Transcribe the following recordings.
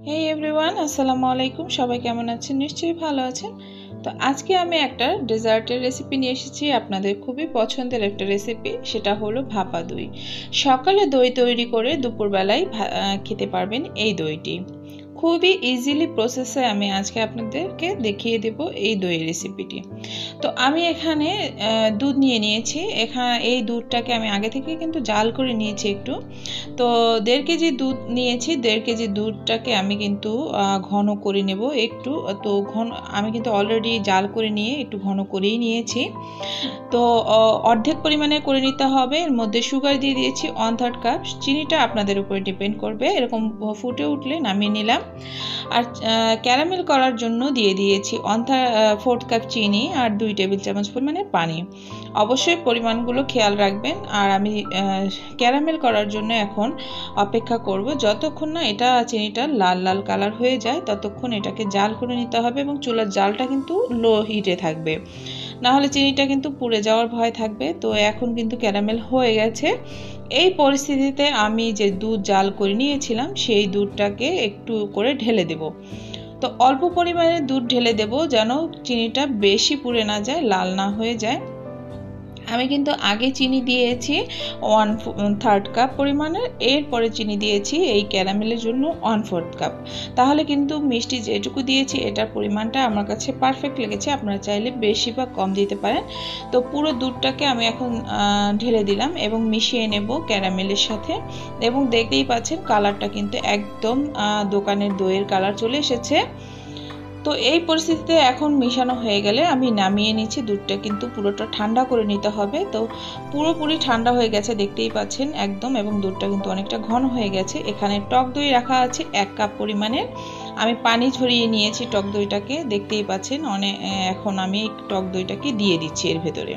হেই everyone, আসসালামু আলাইকুম। সবাই কেমন আছেন? নিশ্চয়ই ভালো আছেন। তো আজকে আমি একটা ডেজার্টের রেসিপি নিয়ে এসেছি, আপনাদের খুবই পছন্দের একটা রেসিপি। সেটা হলো ভাপা দই। সকালে দই তৈরি করে দুপুরবেলায় খেতে পারবেন এই দইটি। খুবই ইজিলি প্রসেসে আমি আজকে আপনাদেরকে দেখিয়ে দেব এই দইয়ের রেসিপিটি। তো আমি এখানে দুধ নিয়ে নিয়েছি। এই দুধটাকে আমি আগে থেকে কিন্তু জাল করে নিয়েছি একটু। তো 1.5 কেজি দুধ নিয়েছি। 1.5 কেজি দুধটাকে আমি কিন্তু ঘন করে নেব একটু। তো আমি কিন্তু অলরেডি জাল করে নিয়ে একটু ঘন করেই নিয়েছি। তো অর্ধেক পরিমাণে করে নিতে হবে। এর মধ্যে সুগার দিয়ে দিয়েছি 1/3 কাপ। চিনিটা আপনাদের উপরে ডিপেন্ড করবে। এরকম ফুটে উঠলে নামিয়ে নিলাম। আর ক্যারামেল করার জন্য দিয়ে দিয়েছি 1/4 কাপ চিনি আর 2 টেবিল চামচ পরিমাণে পানি। অবশ্যই পরিমাণগুলো খেয়াল রাখবেন। আর আমি ক্যারামেল করার জন্য এখন অপেক্ষা করব যতক্ষণ না এটা চিনিটা লাল লাল কালার হয়ে যায়, ততক্ষণ এটাকে জাল করে নিতে হবে এবং চুলার জালটা কিন্তু লো হিটে থাকবে, না হলে চিনিটা কিন্তু পুড়ে যাওয়ার ভয় থাকবে। তো এখন কিন্তু ক্যারামেল হয়ে গেছে। এই পরিস্থিতিতে আমি যে দুধ জাল করে নিয়েছিলাম সেই দুধটাকে একটু করে ঢেলে দেব। তো অল্প পরিমাণে দুধ ঢেলে দেব যেন চিনিটা বেশি পুড়ে না যায়, লাল না হয়ে যায়। আমি কিন্তু আগে চিনি দিয়েছি 1/3 কাপ পরিমাণের, এরপরে চিনি দিয়েছি এই ক্যারামেলের জন্য 1/4 কাপ। তাহলে কিন্তু মিষ্টি যেটুকু দিয়েছি এটার পরিমাণটা আমার কাছে পারফেক্ট লেগেছে। আপনারা চাইলে বেশি বা কম দিতে পারেন। তো পুরো দুধটাকে আমি এখন ঢেলে দিলাম এবং মিশিয়ে নেব ক্যারামেলের সাথে। এবং দেখতেই পাচ্ছেন কালারটা কিন্তু একদম দোকানের দইয়ের কালার চলে এসেছে। তো এই পরিস্থিতিতে এখন মিশানো হয়ে গেলে আমি নামিয়ে নিচ্ছি। দুধটা কিন্তু পুরোটা ঠান্ডা করে নিতে হবে। তো পুরোপুরি ঠান্ডা হয়ে গেছে দেখতেই পাচ্ছেন একদম, এবং দুধটা কিন্তু অনেকটা ঘন হয়ে গেছে। এখানে টক দই রাখা আছে 1 কাপ পরিমাণের। আমি পানি ঝরিয়ে নিয়েছি টক দইটাকে, দেখতেই পাচ্ছেন। এখন আমি টক দইটাকে দিয়ে দিচ্ছি এর ভেতরে।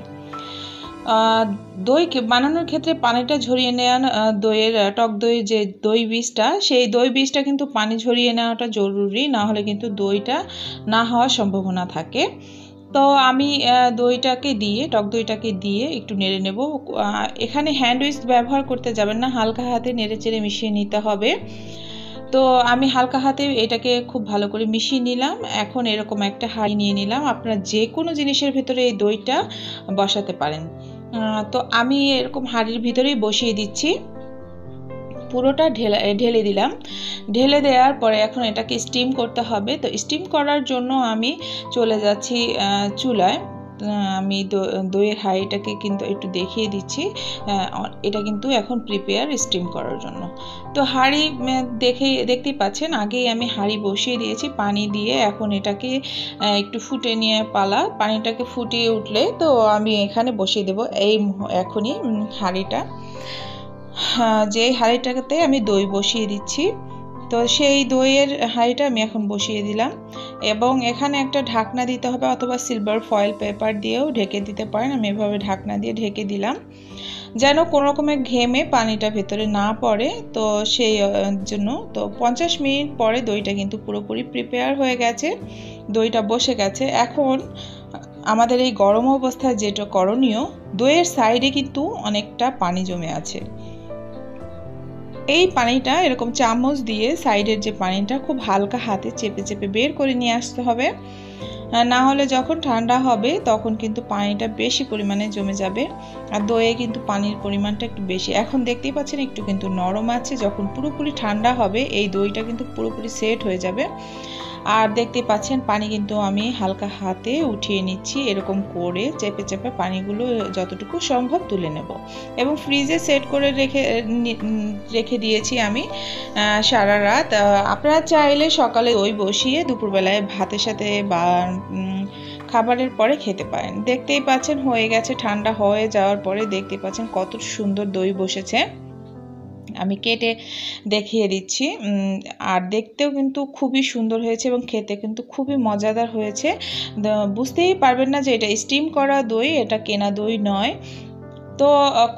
দই বানানোর ক্ষেত্রে পানিটা ঝরিয়ে নেওয়া, টক দইয়ের যে দই বীজটা, সেই দই বীজটা কিন্তু পানি ঝরিয়ে নেওয়াটা জরুরি, না হলে কিন্তু দইটা না হওয়ার সম্ভাবনা থাকে। তো আমি টক দইটাকে দিয়ে একটু নেড়ে নেব। এখানে হ্যান্ড উইস্ক ব্যবহার করতে যাবেন না, হালকা হাতে নেড়ে চেড়ে মিশিয়ে নিতে হবে। তো আমি হালকা হাতে এটাকে খুব ভালো করে মিশিয়ে নিলাম। এখন এরকম একটা হাঁড়ি নিয়ে নিলাম। আপনারা যে কোনো জিনিসের ভিতরে এই দইটা বসাতে পারেন। তো আমি এরকম হাঁড়ির ভিতরেই বসিয়ে দিচ্ছি। পুরোটা ঢেলে দিলাম। ঢেলে দেওয়ার পরে এখন এটাকে স্টিম করতে হবে। তো স্টিম করার জন্য আমি চলে যাচ্ছি চুলায়। আমি দইয়ের হাঁড়িটাকে কিন্তু একটু দেখিয়ে দিচ্ছি। এটা কিন্তু এখন প্রিপেয়ার স্টিম করার জন্য। তো হাঁড়ি দেখতেই পাচ্ছেন, আগেই আমি হাঁড়ি বসিয়ে দিয়েছি পানি দিয়ে। এখন এটাকে একটু ফুটে নিয়ে পালা। পানিটাকে ফুটিয়ে উঠলে তো আমি এখানে বসিয়ে দেব এখনই হাঁড়িটা। যে হাঁড়িটাতে আমি দই বসিয়ে দিচ্ছি। তো সেই দইয়ের হাঁড়িটা আমি এখন বসিয়ে দিলাম এবং এখানে একটা ঢাকনা দিতে হবে, অথবা সিলভার ফয়েল পেপার দিয়েও ঢেকে দিতে পারেন। আমি এভাবে ঢাকনা দিয়ে ঢেকে দিলাম যেন কোনো রকমের ঘেমে পানিটা ভেতরে না পড়ে। তো সেই জন্য তো 50 মিনিট পরে দইটা কিন্তু পুরোপুরি প্রিপেয়ার হয়ে গেছে, দইটা বসে গেছে। এখন আমাদের এই গরম অবস্থায় যেটা করণীয়, দইয়ের সাইডে কিন্তু অনেকটা পানি জমে আছে। এই পানিটা এরকম চামচ দিয়ে সাইডের যে পানিটা খুব হালকা হাতে চেপে চেপে বের করে নিয়ে আসতে হবে, না হলে যখন ঠান্ডা হবে তখন কিন্তু পানিটা বেশি পরিমাণে জমে যাবে। আর দইয়ে কিন্তু পানির পরিমাণটা একটু বেশি। এখন দেখতেই পাচ্ছেন একটু কিন্তু নরম আছে। যখন পুরোপুরি ঠান্ডা হবে এই দইটা কিন্তু পুরোপুরি সেট হয়ে যাবে। আর দেখতে পাচ্ছেন পানি কিন্তু আমি হালকা হাতে উঠিয়ে নিচ্ছি, এরকম করে চেপে চেপে পানিগুলো যতটুকু সম্ভব তুলে নেব। এবং ফ্রিজে সেট করে রেখে দিয়েছি আমি সারা রাত। আপনারা চাইলে সকালে দই বসিয়ে দুপুরবেলায় ভাতের সাথে বা খাবারের পরে খেতে পারেন। দেখতেই পাচ্ছেন হয়ে গেছে। ঠান্ডা হয়ে যাওয়ার পরে দেখতে পাচ্ছেন কত সুন্দর দই বসেছে। আমি কেটে দেখিয়ে দিচ্ছি। আর দেখতেও কিন্তু খুবই সুন্দর হয়েছে এবং খেতে কিন্তু খুবই মজাদার হয়েছে। বুঝতেই পারবেন না যে এটা স্টিম করা দই, এটা কেনা দই নয়। তো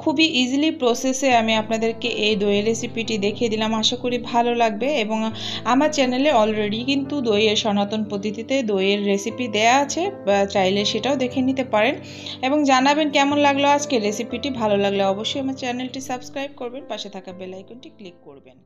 খুবই ইজিলি প্রসেসে আমি আপনাদেরকে এই দইয়ের রেসিপিটি দেখিয়ে দিলাম। আশা করি ভালো লাগবে। এবং আমার চ্যানেলে অলরেডি কিন্তু দইয়ের সনাতন পদ্ধতিতে দইয়ের রেসিপি দেয়া আছে, চাইলে সেটাও দেখে নিতে পারেন। এবং জানাবেন কেমন লাগলো আজকে রেসিপিটি। ভালো লাগলে অবশ্যই আমার চ্যানেলটি সাবস্ক্রাইব করবেন, পাশে থাকা বেল আইকনটি ক্লিক করবেন।